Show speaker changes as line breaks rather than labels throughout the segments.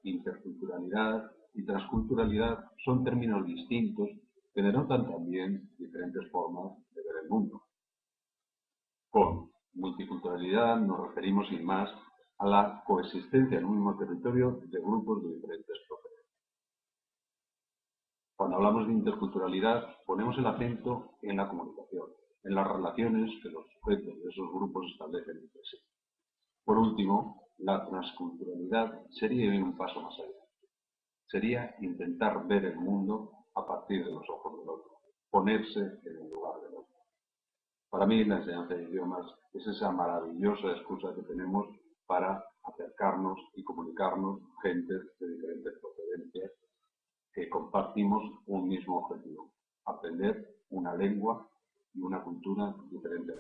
interculturalidad y transculturalidad son términos distintos que denotan también diferentes formas de ver el mundo. Con multiculturalidad nos referimos sin más a la coexistencia en un mismo territorio de grupos de diferentes procedencias. Cuando hablamos de interculturalidad, ponemos el acento en la comunicación, en las relaciones que los sujetos de esos grupos establecen entre sí. Por último, la transculturalidad sería ir un paso más allá. Sería intentar ver el mundo a partir de los ojos del otro, ponerse en el lugar del otro. Para mí, la enseñanza de idiomas es esa maravillosa excusa que tenemos para acercarnos y comunicarnos gentes de diferentes procedencias que compartimos un mismo objetivo: aprender una lengua y una cultura diferente.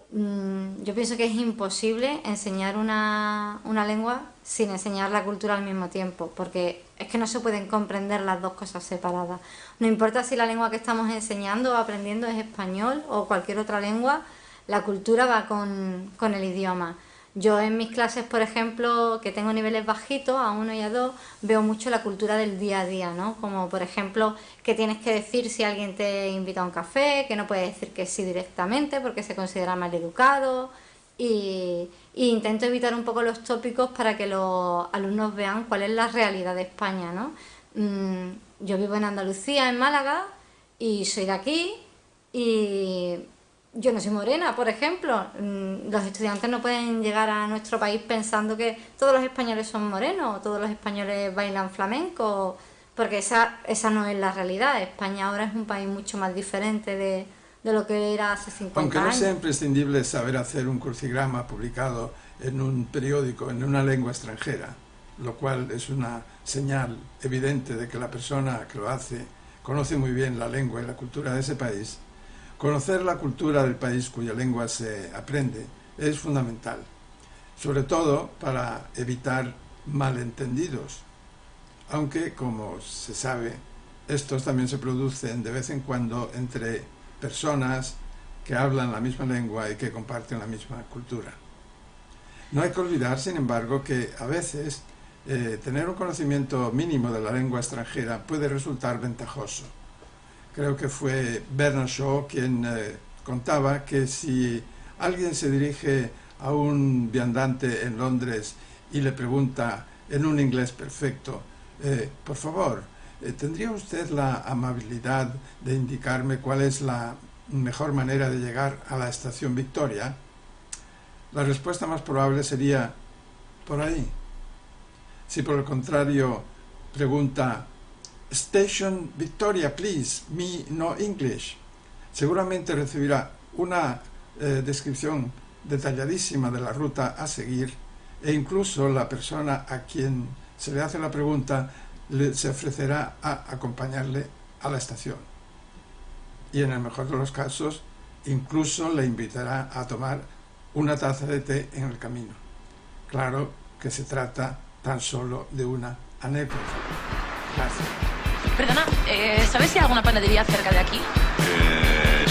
Yo pienso que es imposible enseñar una lengua sin enseñar la cultura al mismo tiempo, porque es que no se pueden comprender las dos cosas separadas. No importa si la lengua que estamos enseñando o aprendiendo es español o cualquier otra lengua, la cultura va con el idioma. Yo en mis clases, por ejemplo, que tengo niveles bajitos, A1 y A2, veo mucho la cultura del día a día, ¿no? Como, por ejemplo, que tienes que decir si alguien te invita a un café, que no puedes decir que sí directamente porque se considera mal educado. Y intento evitar un poco los tópicos para que los alumnos vean cuál es la realidad de España, ¿no? Yo vivo en Andalucía, en Málaga, y soy de aquí, y yo no soy morena, por ejemplo. Los estudiantes no pueden llegar a nuestro país pensando que todos los españoles son morenos o todos los españoles bailan flamenco, porque esa no es la realidad. España ahora es un país mucho más diferente de lo que era hace 50 años.
Aunque no sea imprescindible saber hacer un crucigrama publicado en un periódico en una lengua extranjera, lo cual es una señal evidente de que la persona que lo hace conoce muy bien la lengua y la cultura de ese país. Conocer la cultura del país cuya lengua se aprende es fundamental, sobre todo para evitar malentendidos, aunque, como se sabe, estos también se producen de vez en cuando entre personas que hablan la misma lengua y que comparten la misma cultura. No hay que olvidar, sin embargo, que a veces tener un conocimiento mínimo de la lengua extranjera puede resultar ventajoso. Creo que fue Bernard Shaw quien contaba que si alguien se dirige a un viandante en Londres y le pregunta en un inglés perfecto, por favor, ¿tendría usted la amabilidad de indicarme cuál es la mejor manera de llegar a la estación Victoria? La respuesta más probable sería por ahí. Si por el contrario pregunta Station Victoria, please, me no English, seguramente recibirá una descripción detalladísima de la ruta a seguir, e incluso la persona a quien se le hace la pregunta se ofrecerá a acompañarle a la estación. Y en el mejor de los casos, incluso le invitará a tomar una taza de té en el camino. Claro que se trata tan solo de una anécdota. Gracias.
Perdona, ¿sabes si hay alguna panadería cerca de aquí?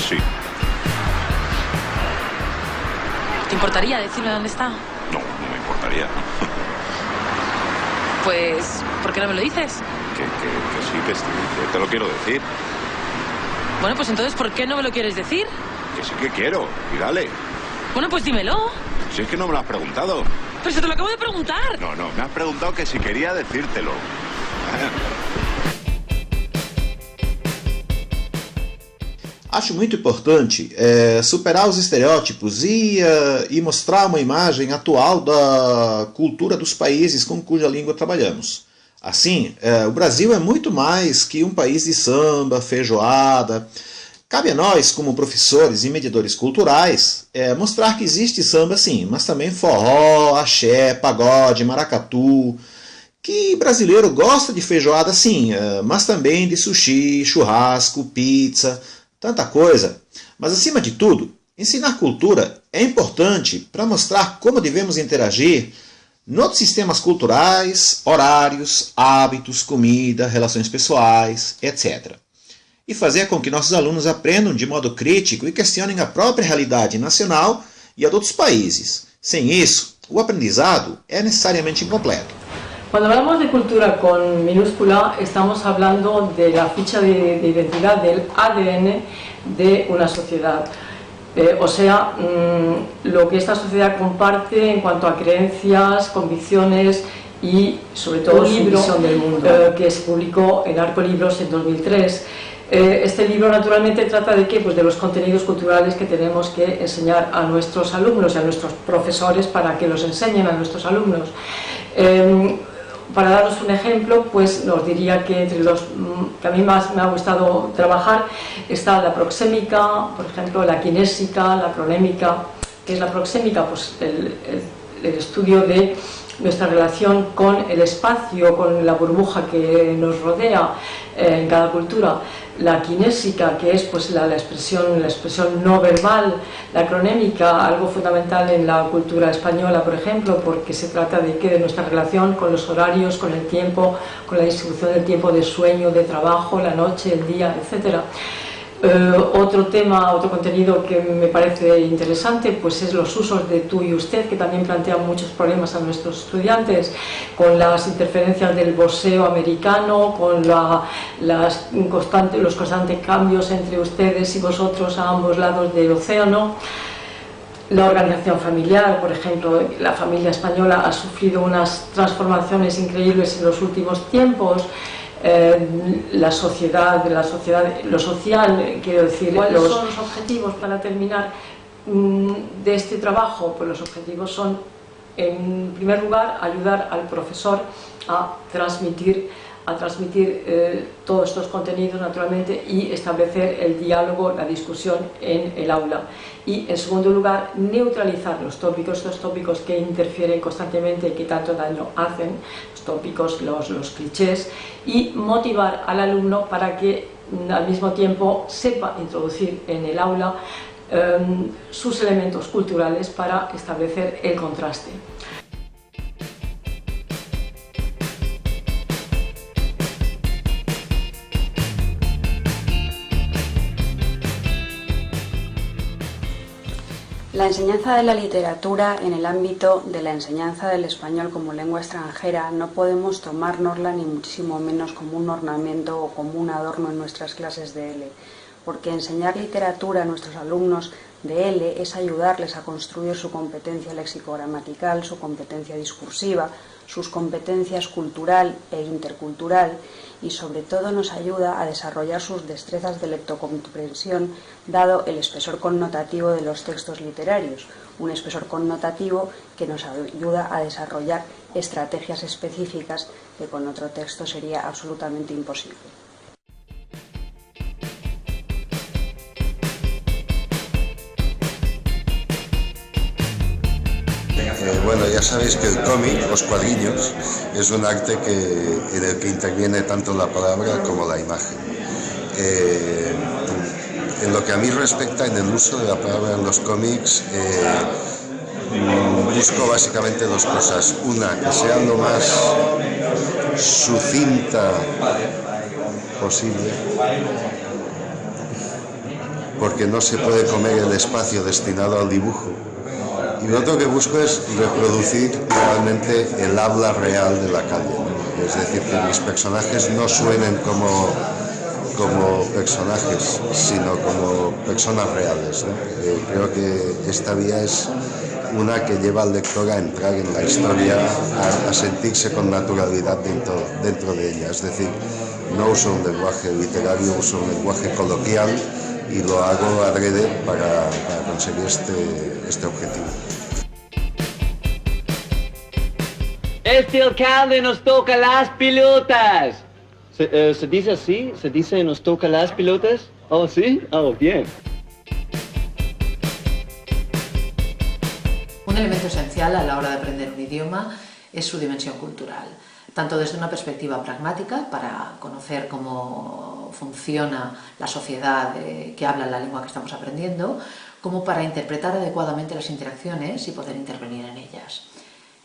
Sí.
¿Te importaría decirme dónde está?
No, no me importaría.
Pues, ¿por qué no me lo dices?
Que sí, que te lo quiero decir.
Bueno, pues entonces, ¿por qué no me lo quieres decir?
Que sí que quiero, y dale.
Bueno, pues dímelo.
Si es que no me lo has preguntado.
Pero se te lo acabo de preguntar.
No, me has preguntado que si quería decírtelo.
Acho muito importante superar os estereótipos e mostrar uma imagem atual da cultura dos países com cuja língua trabalhamos. Assim, o Brasil é muito mais que um país de samba, feijoada. Cabe a nós, como professores e mediadores culturais, mostrar que existe samba sim, mas também forró, axé, pagode, maracatu. Que brasileiro gosta de feijoada sim, mas também de sushi, churrasco, pizza, tanta coisa. Mas acima de tudo, ensinar cultura é importante para mostrar como devemos interagir nos sistemas culturais, horários, hábitos, comida, relações pessoais, etc. E fazer com que nossos alunos aprendam de modo crítico e questionem a própria realidade nacional e a de outros países. Sem isso, o aprendizado é necessariamente incompleto.
Cuando hablamos de cultura con minúscula, estamos hablando de la ficha de identidad, del ADN de una sociedad. O sea, lo que esta sociedad comparte en cuanto a creencias, convicciones y sobre todo su visión del mundo, que se publicó en Arco Libros en 2003. Este libro naturalmente trata de qué? Pues de los contenidos culturales que tenemos que enseñar a nuestros alumnos y a nuestros profesores para que los enseñen a nuestros alumnos. Para daros un ejemplo, pues os diría que entre los que a mí más me ha gustado trabajar está la proxémica, por ejemplo, la kinésica, la cronémica. ¿Qué es la proxémica? Pues el estudio de nuestra relación con el espacio, con la burbuja que nos rodea en cada cultura. La kinésica, que es pues la expresión no verbal. La cronémica, algo fundamental en la cultura española, por ejemplo, porque se trata de nuestra relación con los horarios, con el tiempo, con la distribución del tiempo de sueño, de trabajo, la noche, el día, etc. Otro tema, otro contenido que me parece interesante, pues es los usos de tú y usted, que también plantean muchos problemas a nuestros estudiantes, con las interferencias del boxeo americano, con los constantes cambios entre ustedes y vosotros a ambos lados del océano. La organización familiar, por ejemplo, la familia española ha sufrido unas transformaciones increíbles en los últimos tiempos. La sociedad, lo social, quiero decir. ¿Cuáles son los objetivos para terminar de este trabajo? Pues los objetivos son, en primer lugar, ayudar al profesor a transmitir todos estos contenidos naturalmente y establecer el diálogo, la discusión en el aula. Y en segundo lugar, neutralizar los tópicos, estos tópicos que interfieren constantemente y que tanto daño hacen, los tópicos, los clichés, y motivar al alumno para que al mismo tiempo sepa introducir en el aula sus elementos culturales para establecer el contraste.
La enseñanza de la literatura en el ámbito de la enseñanza del español como lengua extranjera no podemos tomárnosla ni muchísimo menos como un ornamento o como un adorno en nuestras clases de L, porque enseñar literatura a nuestros alumnos de L es ayudarles a construir su competencia lexicogramatical, su competencia discursiva, sus competencias cultural e intercultural y sobre todo nos ayuda a desarrollar sus destrezas de lectocomprensión dado el espesor connotativo de los textos literarios, un espesor connotativo que nos ayuda a desarrollar estrategias específicas que con otro texto sería absolutamente imposible.
Bueno, ya sabéis que el cómic, los cuadriños, es un arte en el que interviene tanto la palabra como la imagen. En lo que a mí respecta, en el uso de la palabra en los cómics, busco básicamente dos cosas. Una, que sea lo más sucinta posible, porque no se puede comer el espacio destinado al dibujo. Y lo otro que busco es reproducir realmente el habla real de la calle, ¿no? Es decir, que mis personajes no suenen como personajes, sino como personas reales, ¿no? Creo que esta vía es una que lleva al lector a entrar en la historia, a sentirse con naturalidad dentro de ella. Es decir, no uso un lenguaje literario, uso un lenguaje coloquial y lo hago adrede para conseguir este objetivo.
Este alcalde nos toca las pelotas. ¿Se dice así? ¿Se dice nos toca las pelotas? Oh, ¿sí? Oh, bien.
Un elemento esencial a la hora de aprender un idioma es su dimensión cultural, tanto desde una perspectiva pragmática, para conocer cómo funciona la sociedad que habla la lengua que estamos aprendiendo, como para interpretar adecuadamente las interacciones y poder intervenir en ellas.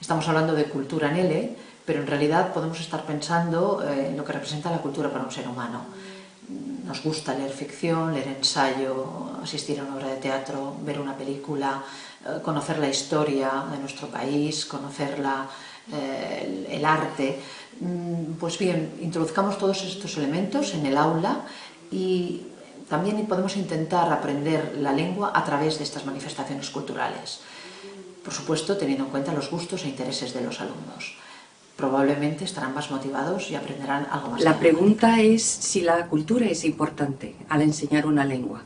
Estamos hablando de cultura en L, pero en realidad podemos estar pensando en lo que representa la cultura para un ser humano. Nos gusta leer ficción, leer ensayo, asistir a una obra de teatro, ver una película, conocer la historia de nuestro país, conocer el arte. Pues bien, introduzcamos todos estos elementos en el aula y también podemos intentar aprender la lengua a través de estas manifestaciones culturales. Por supuesto, teniendo en cuenta los gustos e intereses de los alumnos. Probablemente estarán más motivados y aprenderán algo más.
La pregunta es si la cultura es importante al enseñar una lengua.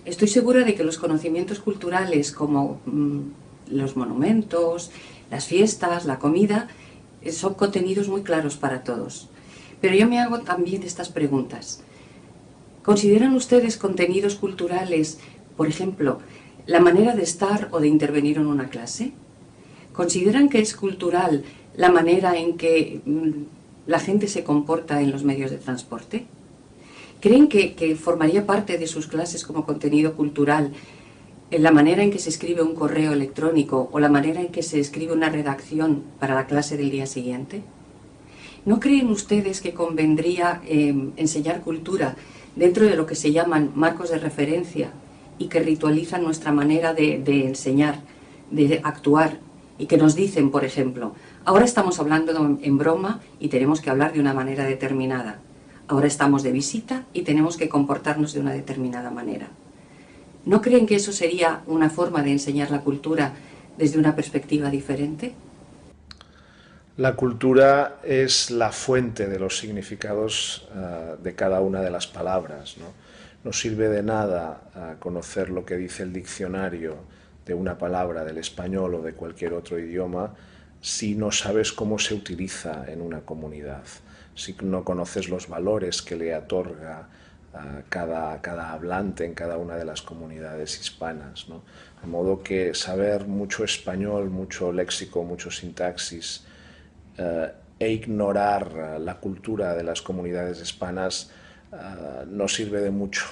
Estoy segura de que los conocimientos culturales como los monumentos, las fiestas, la comida, son contenidos muy claros para todos. Pero yo me hago también estas preguntas. ¿Consideran ustedes contenidos culturales, por ejemplo, la manera de estar o de intervenir en una clase? ¿Consideran que es cultural la manera en que la gente se comporta en los medios de transporte? ¿Creen que formaría parte de sus clases como contenido cultural en la manera en que se escribe un correo electrónico o la manera en que se escribe una redacción para la clase del día siguiente? ¿No creen ustedes que convendría enseñar cultura dentro de lo que se llaman marcos de referencia y que ritualizan nuestra manera de enseñar, de actuar, y que nos dicen, por ejemplo, ahora estamos hablando en broma y tenemos que hablar de una manera determinada, ahora estamos de visita y tenemos que comportarnos de una determinada manera? ¿No creen que eso sería una forma de enseñar la cultura desde una perspectiva diferente?
La cultura es la fuente de los significados de cada una de las palabras, ¿no? No sirve de nada conocer lo que dice el diccionario de una palabra del español o de cualquier otro idioma si no sabes cómo se utiliza en una comunidad, si no conoces los valores que le otorga cada hablante en cada una de las comunidades hispanas, ¿no? De modo que saber mucho español, mucho léxico, mucho sintaxis e ignorar la cultura de las comunidades hispanas no sirve de mucho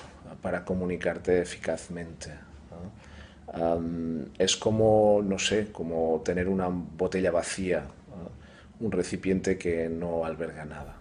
para comunicarte eficazmente, ¿no? Es como, no sé, como tener una botella vacía, ¿no? Un recipiente que no alberga nada.